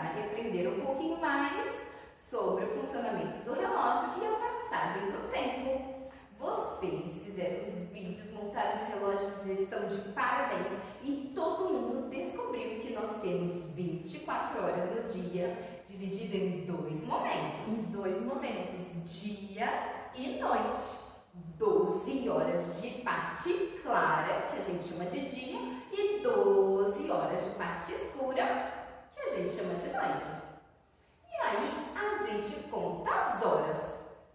estudar e aprender um pouquinho mais sobre o funcionamento do relógio e a passagem do tempo. Vocês fizeram os vídeos, montaram os relógios e estão de parabéns. E todo mundo descobriu que nós temos 24 horas no dia, dividido em dois momentos. Os dois momentos, dia e noite. 12 horas de parte clara, que a gente chama de dia, e 12 horas de parte escura, que a gente chama de noite. E aí a gente conta as horas.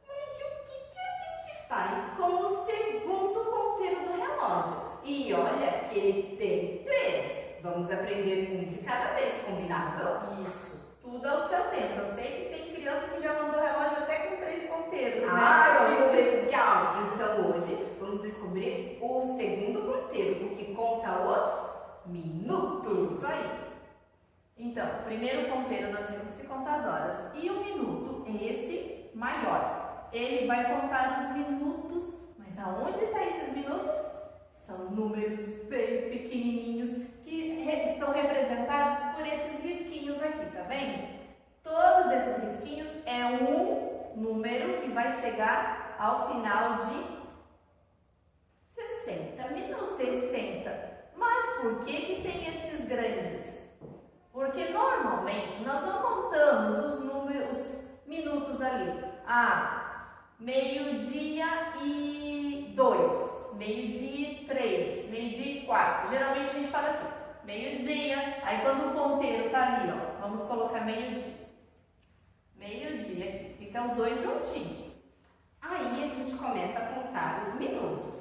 Mas o que a gente faz com o segundo ponteiro do relógio? E olha que ele tem 3. Vamos aprender um de cada vez, combinado? Isso, tudo ao seu tempo. Eu sei que tem criança que já mandou relógio até com 3 ponteiros, né? Ah, que legal! Então hoje vamos descobrir o segundo ponteiro, o que conta os minutos. Isso aí. Então, primeiro ponteiro nós vimos que conta as horas. E o minuto é esse maior. Ele vai contar os minutos. Mas aonde estão esses minutos? São números bem pequenininhos que estão representados por esses risquinhos aqui, tá vendo? Todos esses risquinhos é um número que vai chegar ao final de 60 minutos. 60. Mas por que tem esses grandes? Porque normalmente nós não contamos os minutos ali. Meio-dia e 2, meio-dia e 3, meio-dia e 4. Geralmente a gente fala assim, meio-dia. Aí quando o ponteiro tá ali, ó, vamos colocar meio-dia. Meio-dia aqui, ficam os dois juntinhos. Aí a gente começa a contar os minutos.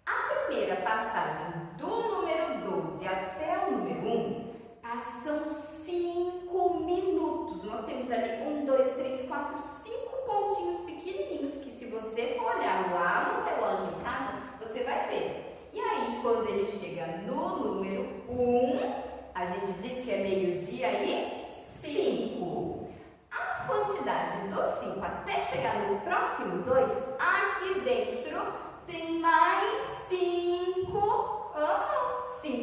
A primeira passagem do número 12 até o número 1 passam 5 minutos. Nós temos ali 1, 2, 3, 4, 5 pontinhos pequenininhos que se você for olhar lá no relógio em casa, você vai ver. E aí quando ele chega no número 1, a gente diz que é meio-dia e 5. A quantidade do 5 até chegar no próximo 2, aqui dentro tem mais 5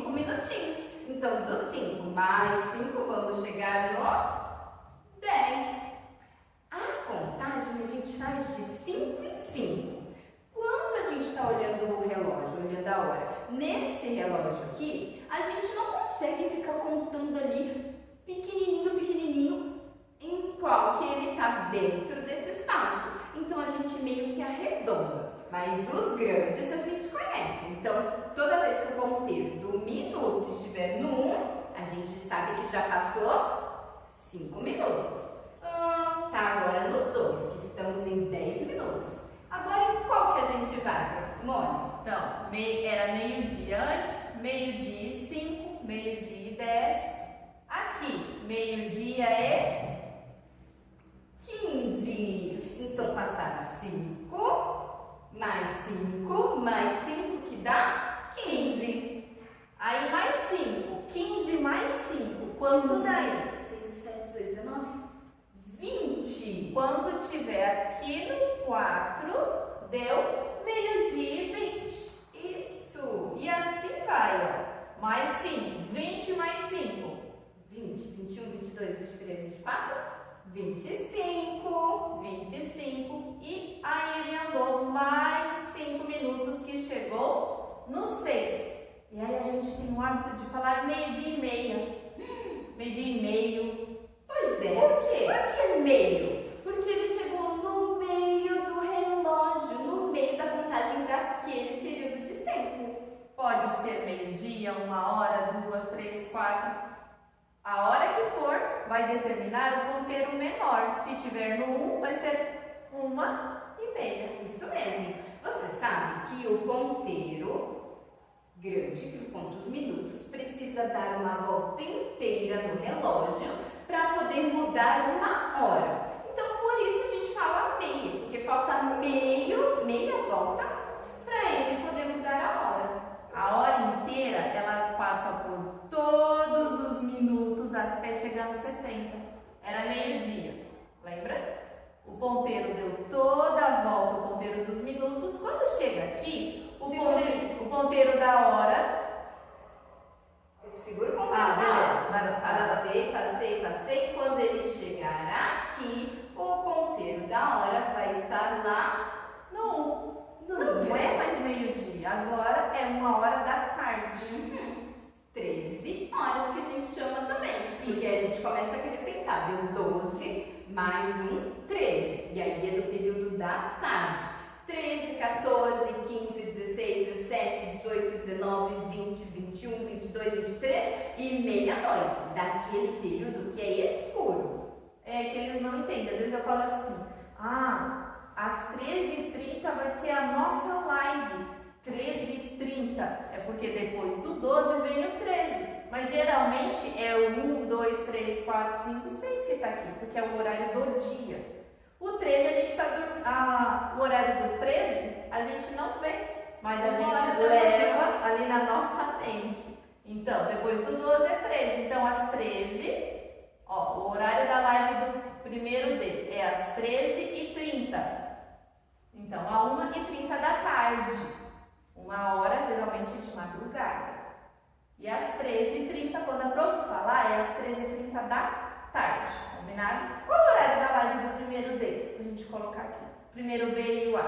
minutinhos. Então, do 5 mais 5, vamos chegar no 10. A contagem a gente faz de 5 em 5. Quando a gente está olhando o relógio, olhando a hora, nesse relógio aqui, a gente não consegue ficar contando ali pequenininho, em qual que ele está dentro desse espaço. Então, a gente meio que arredonda. Mas os grandes a gente conhece. Então, toda vez que o ponteiro do minuto estiver no 1, a gente sabe que já passou 5 minutos. Tá agora no 2, que estamos em 10 minutos. Agora, em qual que a gente vai, Prof. Simone? Então, era meio-dia antes, meio-dia e 5, meio-dia e 10. Aqui, meio-dia e 15. Então, passaram 5. Mais 5 que dá 15. Aí mais 5, 15 mais 5, quanto dá aí? 6, 7, 18, 19, 20. Quando tiver aqui no 4, deu meio-dia e 20. Isso. E assim vai, ó. Mais 5, 20 mais 5. 20, 21, 22, 23, 24, 25. 25. E aí ele andou mais 5 minutos que chegou no 6. E aí a gente tem o hábito de falar meio-dia e meia. Meio-dia e meio. Pois é. Por quê? Por que meio? Porque ele chegou no meio do relógio, no meio da contagem daquele período de tempo. Pode ser meio-dia, 1 hora, 2, 3, 4. A hora que for vai determinar o ponteiro menor. Se tiver no 1, vai ser 1h30. Isso mesmo. Você sabe que o ponteiro grande, que conta os minutos, precisa dar uma volta inteira no relógio para poder mudar 1 hora. Então, por isso a gente fala meio, porque falta meia volta para ele poder mudar a hora. A hora inteira, ela passa por todos os minutos até chegar nos 60. Era meio-dia, lembra? O ponteiro deu toda a volta, o ponteiro dos minutos. Quando chega aqui, o ponteiro da hora... Segura o ponteiro. beleza. Passei. ponteiro da hora vai estar lá Não é mais meio-dia, agora é 1h da tarde. 13 horas que a gente chama também. Porque a gente começa a acrescentar. Deu 12 mais 13. E aí é do período da tarde. 13, 14, 15, 16, 17, 18, 19, 20, 21, 22, 23 e meia-noite. Daquele período que é escuro. É que eles não entendem. Às vezes eu falo assim, às 13h30 vai ser a nossa live. 13h30. É porque depois do 12 vem o 13. Mas geralmente é o 1, 2, 3, 4, 5 e 6 que está aqui, porque é o horário do dia. O 13 a gente está o horário do 13 a gente não vê, mas a gente leva ali na nossa mente. Então, depois do 12 é 13. Então, às 13, o horário da live do primeiro D é às 13h30. Então, a 1h30 da tarde. 1h geralmente de madrugada. E às 13h30, quando a prof falar, é às 13h30 da tarde. Combinado? Qual é o horário da live do primeiro D? Pra gente colocar aqui. Primeiro B e o A.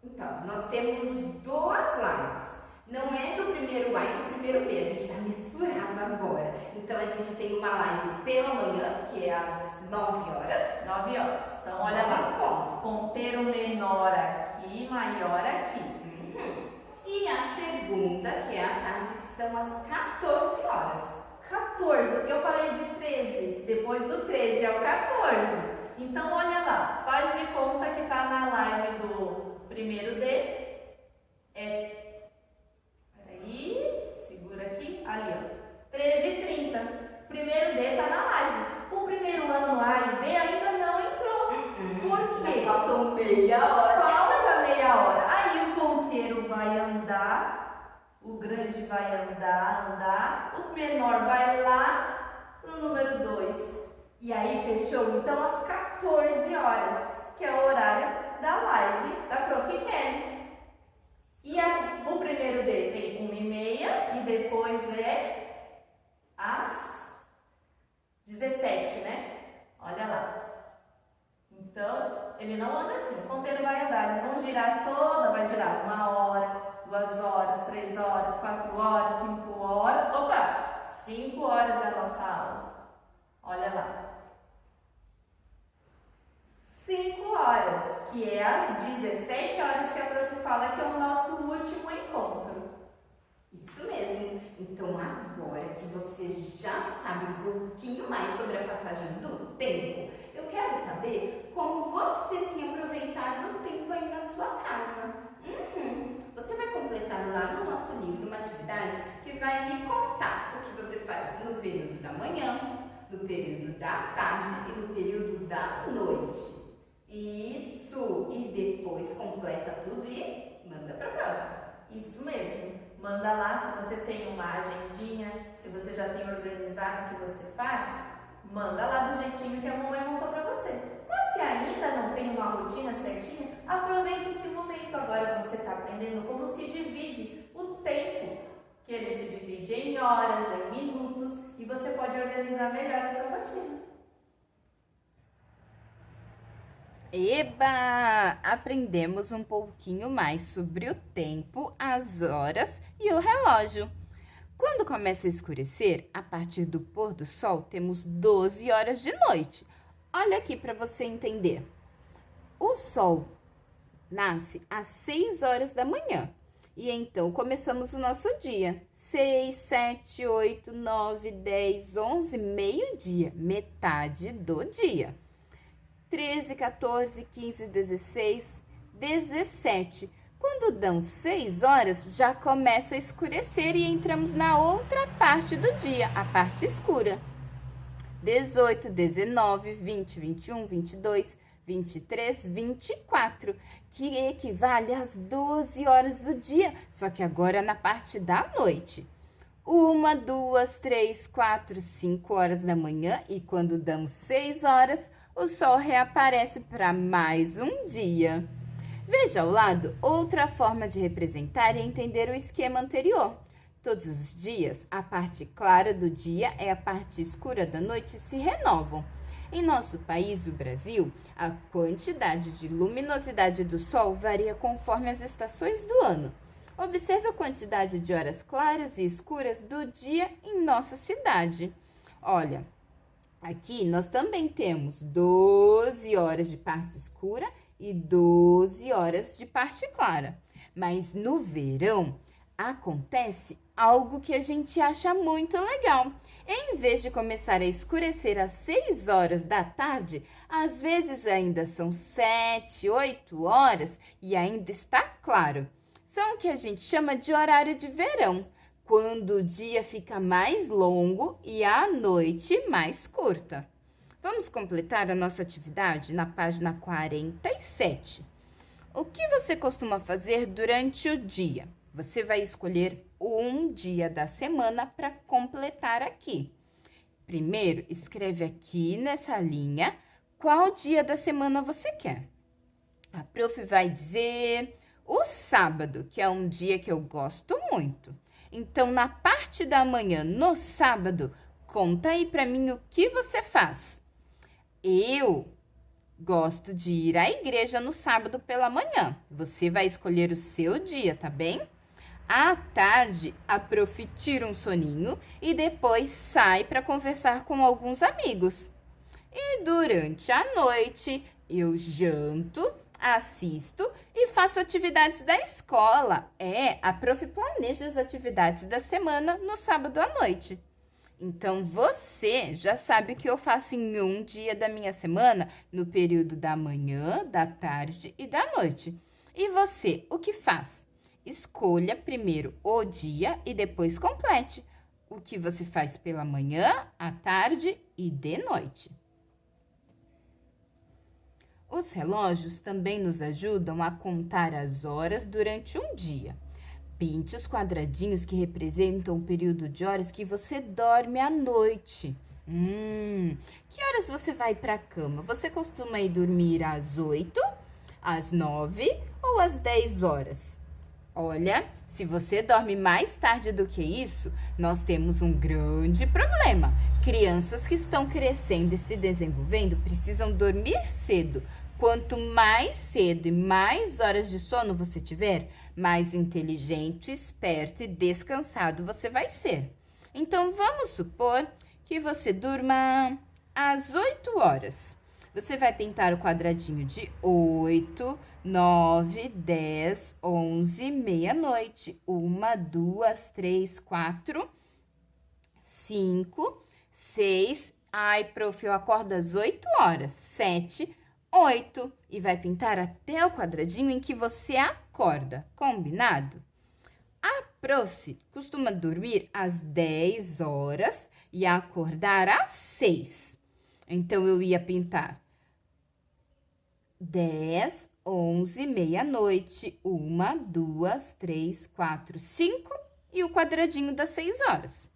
Então, nós temos duas lives. Não é do primeiro A e do primeiro B, a gente está misturado agora. Então, a gente tem uma live pela manhã, que é às 9 horas. 9 horas. Então, olha lá. Ponteiro menor aqui, maior aqui. E a segunda, que é a tarde, que são às 14 horas. 14, eu falei de 13, depois do 13 é o 14. Então, olha lá, faz de conta que está na live do primeiro D. Peraí, segura aqui, ali ó, 13h30. Primeiro D está na live. O primeiro ano A e B ainda não entrou. Por quê? Faltam meia hora. Falta meia hora. Aí o ponteiro vai andar. O grande vai andar, o menor vai lá no número 2. E aí fechou então às 14 horas, que é o horário da live da Prof. Kelly. E o primeiro D tem 1h30 e depois é às 17, né? Olha lá. Então, ele não anda assim, o ponteiro vai andar, eles vão girar vai girar 1h, 2h, 3h, 4h, 5h. Opa! 5 horas é a nossa aula. Olha lá. 5 horas, que é às 17 horas que a prof fala que é o nosso último encontro. Isso mesmo. Então, agora que você já sabe um pouquinho mais sobre a passagem do tempo, eu quero saber como você tem aproveitado o tempo aí na sua casa. Você vai completar lá no nosso livro uma atividade que vai me contar o que você faz no período da manhã, no período da tarde e no período da noite. Isso! E depois completa tudo e manda para a prova. Isso mesmo. Manda lá se você tem uma agendinha, se você já tem organizado o que você faz, manda lá do jeitinho que a mamãe montou para você. Mas se ainda não tem uma rotina certinha, aproveita esse momento. Agora você está aprendendo como se divide o tempo, que ele se divide em horas, em minutos, e você pode organizar melhor a sua rotina. Eba! Aprendemos um pouquinho mais sobre o tempo, as horas e o relógio. Quando começa a escurecer, a partir do pôr do sol, temos 12 horas de noite. Olha aqui para você entender. O sol nasce às 6 horas da manhã e então começamos o nosso dia. 6, 7, 8, 9, 10, 11, meio-dia, metade do dia. 13, 14, 15, 16, 17. Quando dão 6 horas, já começa a escurecer e entramos na outra parte do dia, a parte escura. 18, 19, 20, 21, 22, 23, 24, que equivale às 12 horas do dia, só que agora na parte da noite. 1, 2, 3, 4, 5 horas da manhã e quando dão 6 horas, o sol reaparece para mais um dia. Veja ao lado outra forma de representar e entender o esquema anterior. Todos os dias, a parte clara do dia e a parte escura da noite se renovam. Em nosso país, o Brasil, a quantidade de luminosidade do Sol varia conforme as estações do ano. Observe a quantidade de horas claras e escuras do dia em nossa cidade. Olha, aqui nós também temos 12 horas de parte escura e 12 horas de parte clara. Mas no verão acontece algo que a gente acha muito legal. Em vez de começar a escurecer às 6 horas da tarde, às vezes ainda são 7, 8 horas e ainda está claro. São o que a gente chama de horário de verão, quando o dia fica mais longo e a noite mais curta. Vamos completar a nossa atividade na página 47. O que você costuma fazer durante o dia? Você vai escolher um dia da semana para completar aqui. Primeiro, escreve aqui nessa linha qual dia da semana você quer. A prof vai dizer o sábado, que é um dia que eu gosto muito. Então, na parte da manhã, no sábado, conta aí para mim o que você faz. Eu gosto de ir à igreja no sábado pela manhã. Você vai escolher o seu dia, tá bem? À tarde, a prof tira um soninho e depois sai para conversar com alguns amigos. E durante a noite, eu janto, assisto e faço atividades da escola. A prof planeja as atividades da semana no sábado à noite. Então, você já sabe o que eu faço em um dia da minha semana, no período da manhã, da tarde e da noite. E você, o que faz? Escolha primeiro o dia e depois complete o que você faz pela manhã, à tarde e de noite. Os relógios também nos ajudam a contar as horas durante um dia. Pinte os quadradinhos que representam o período de horas que você dorme à noite. Que horas você vai para a cama? Você costuma ir dormir às 8, às 9 ou às 10 horas? Olha, se você dorme mais tarde do que isso, nós temos um grande problema. Crianças que estão crescendo e se desenvolvendo precisam dormir cedo. Quanto mais cedo e mais horas de sono você tiver, mais inteligente, esperto e descansado você vai ser. Então, vamos supor que você durma às 8 horas. Você vai pintar o quadradinho de 8, 9, 10, 11, meia-noite. 1, 2, 3, 4, 5, 6. Ai, prof, eu acordo às 8 horas. 7, 8. E vai pintar até o quadradinho em que você acorda. Combinado? A prof costuma dormir às 10 horas e acordar às 6. Então, eu ia pintar 10, 11, meia-noite, 1, 2, 3, 4, 5 e o quadradinho das 6 horas.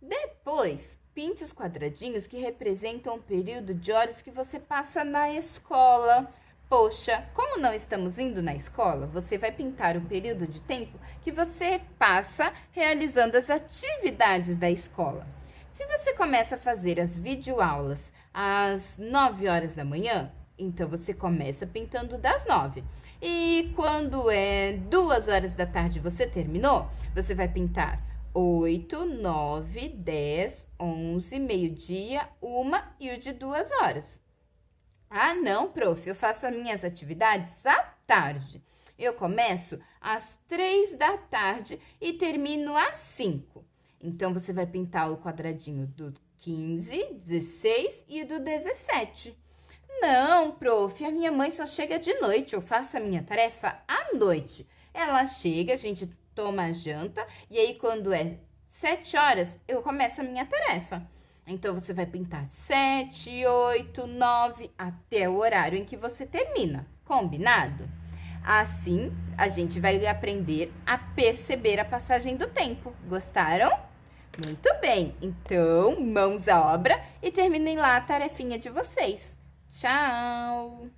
Depois, pinte os quadradinhos que representam o período de horas que você passa na escola. Poxa, como não estamos indo na escola, você vai pintar o período de tempo que você passa realizando as atividades da escola. Se você começa a fazer as videoaulas às 9 horas da manhã, então você começa pintando das 9. E quando é 2 horas da tarde você terminou, você vai pintar 8, 9, 10, 11, meio-dia, 1 e o de 2 horas. Ah, não, prof, eu faço as minhas atividades à tarde. Eu começo às 3 da tarde e termino às 5. Então, você vai pintar o quadradinho do 15, 16 e do 17. Não, prof, a minha mãe só chega de noite, eu faço a minha tarefa à noite. Ela chega, a gente toma a janta e aí quando é 7 horas, eu começo a minha tarefa. Então, você vai pintar 7, 8, 9, até o horário em que você termina. Combinado? Assim, a gente vai aprender a perceber a passagem do tempo. Gostaram? Muito bem. Então, mãos à obra e terminem lá a tarefinha de vocês. Tchau!